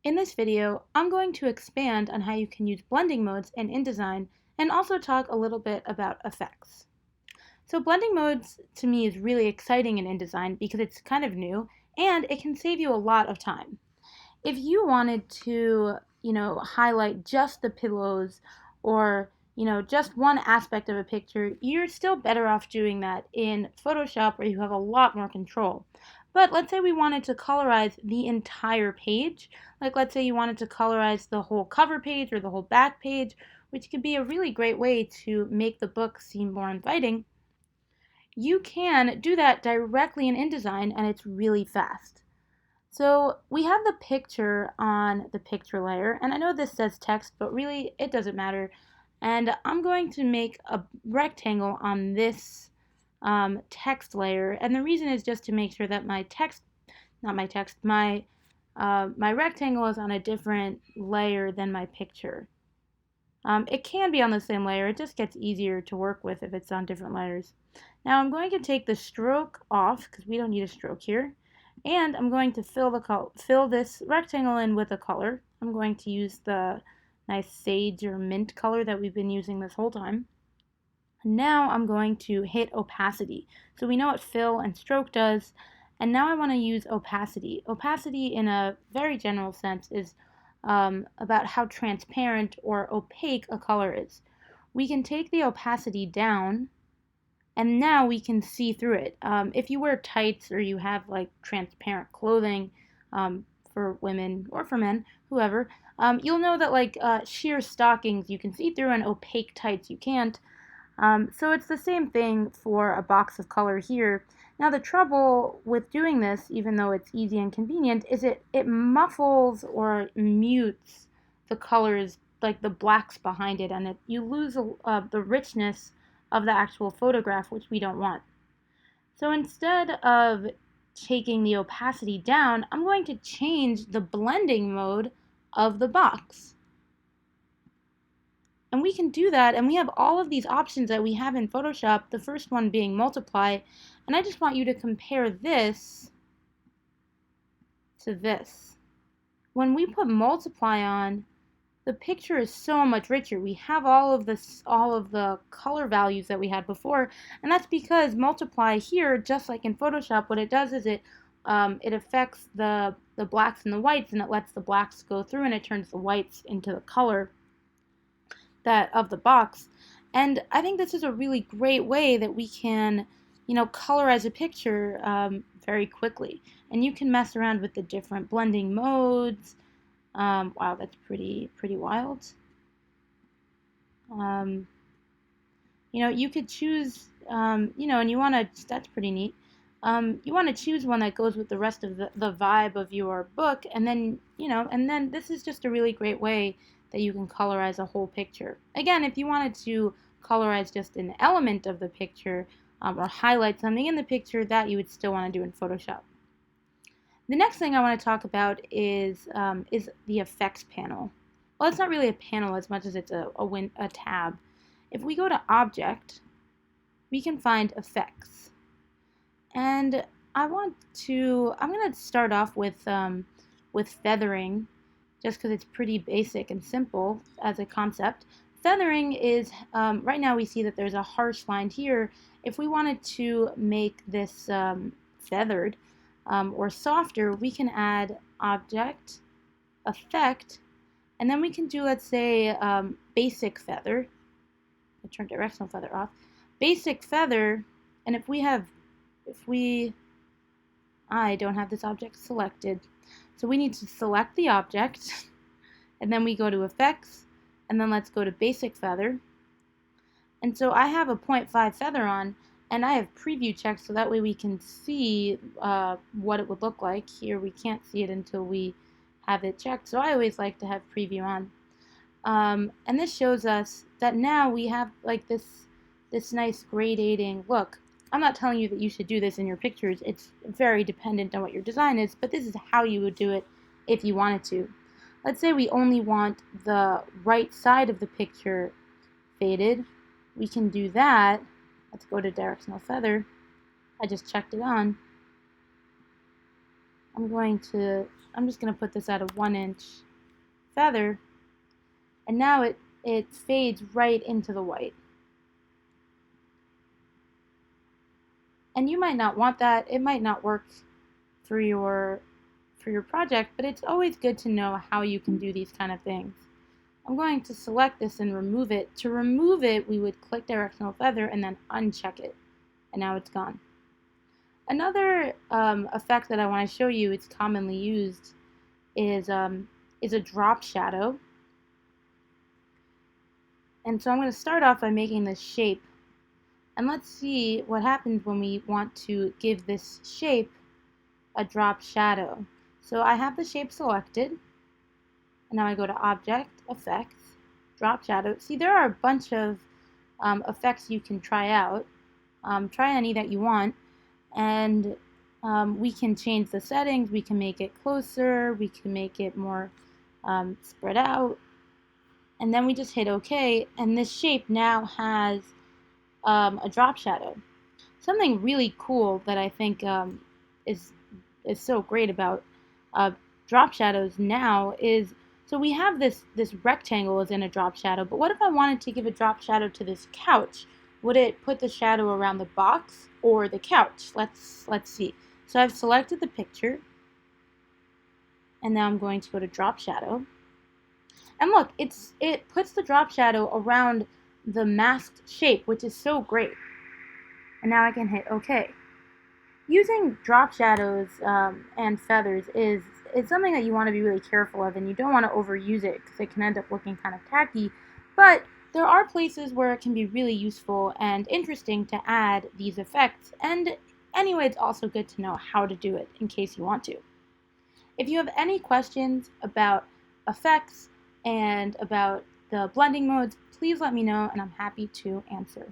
In this video, I'm going to expand on how you can use blending modes in InDesign and also talk a little bit about effects. So blending modes to me is really exciting in InDesign because it's kind of new and it can save you a lot of time. If you wanted to, highlight just the pillows or, just one aspect of a picture, you're still better off doing that in Photoshop where you have a lot more control. But let's say we wanted to colorize the entire page. Like let's say you wanted to colorize the whole cover page or the whole back page, which could be a really great way to make the book seem more inviting. You can do that directly in InDesign and it's really fast. So we have the picture on the picture layer, and I know this says text, but really it doesn't matter. And I'm going to make a rectangle on this text layer, and the reason is just to make sure that my rectangle is on a different layer than my picture. It can be on the same layer, it just gets easier to work with if it's on different layers. Now I'm going to take the stroke off, because we don't need a stroke here. And I'm going to fill this rectangle in with a color. I'm going to use the nice sage or mint color that we've been using this whole time. Now I'm going to hit opacity. So we know what fill and stroke does. And now I want to use opacity. Opacity in a very general sense is about how transparent or opaque a color is. We can take the opacity down and now we can see through it. If you wear tights or you have like transparent clothing for women or for men, whoever, you'll know that like sheer stockings you can see through and opaque tights you can't. So it's the same thing for a box of color here. Now the trouble with doing this, even though it's easy and convenient, is it muffles or mutes the colors, like the blacks behind it, and you lose the richness of the actual photograph, which we don't want. So instead of taking the opacity down, I'm going to change the blending mode of the box. And we can do that, and we have all of these options that we have in Photoshop, the first one being multiply, and I just want you to compare this to this. When we put multiply on, the picture is so much richer. We have all of the color values that we had before, and that's because multiply here, just like in Photoshop, what it does is it affects the blacks and the whites, and it lets the blacks go through, and it turns the whites into the color of the box. And I think this is a really great way that we can, colorize a picture very quickly. And you can mess around with the different blending modes. Wow, that's pretty wild. You could choose, and you want to, that's pretty neat. You want to choose one that goes with the rest of the vibe of your book, and then, and then this is just a really great way that you can colorize a whole picture. Again, if you wanted to colorize just an element of the picture or highlight something in the picture, that you would still want to do in Photoshop. The next thing I want to talk about is the effects panel. Well, it's not really a panel as much as it's a tab. If we go to Object, we can find Effects. And I'm going to start off with feathering, just because it's pretty basic and simple as a concept. Feathering is, right now we see that there's a harsh line here. If we wanted to make this feathered, or softer, we can add Object, Effect, and then we can do, let's say, Basic Feather. I turned Directional Feather off. Basic Feather, and I don't have this object selected, so we need to select the object, and then we go to Effects, and then let's go to Basic Feather. And so I have a 0.5 feather on, and I have preview checked so that way we can see what it would look like. Here we can't see it until we have it checked, so I always like to have preview on. And this shows us that now we have like this nice gradating look. I'm not telling you that you should do this in your pictures. It's very dependent on what your design is, but this is how you would do it if you wanted to. Let's say we only want the right side of the picture faded. We can do that. Let's go to Directional Feather. I just checked it on. I'm going to I'm just going to put this at a 1-inch feather, and now it fades right into the white. And you might not want that. It might not work for your project, but it's always good to know how you can do these kind of things. I'm going to select this and remove it. To remove it, we would click directional feather and then uncheck it, and now it's gone. Another effect that I want to show you, it's commonly used, is a drop shadow. And so I'm going to start off by making this shape, and let's see what happens when we want to give this shape a drop shadow. So I have the shape selected, and now I go to Object, Effects, Drop Shadow. See, there are a bunch of effects you can try out. Try any that you want, and we can change the settings. We can make it closer, we can make it more spread out, and then we just hit OK, and this shape now has a drop shadow. Something really cool that I think is so great about drop shadows now is, so we have this rectangle is in a drop shadow, but what if I wanted to give a drop shadow to this couch? Would it put the shadow around the box or the couch? Let's see. So I've selected the picture, and now I'm going to go to drop shadow. And look, it puts the drop shadow around the masked shape, which is so great. And now I can hit OK. Using drop shadows and feathers is something that you want to be really careful of, and you don't want to overuse it because it can end up looking kind of tacky. But there are places where it can be really useful and interesting to add these effects, and anyway, it's also good to know how to do it in case you want to. If you have any questions about effects and about the blending modes, please let me know, and I'm happy to answer.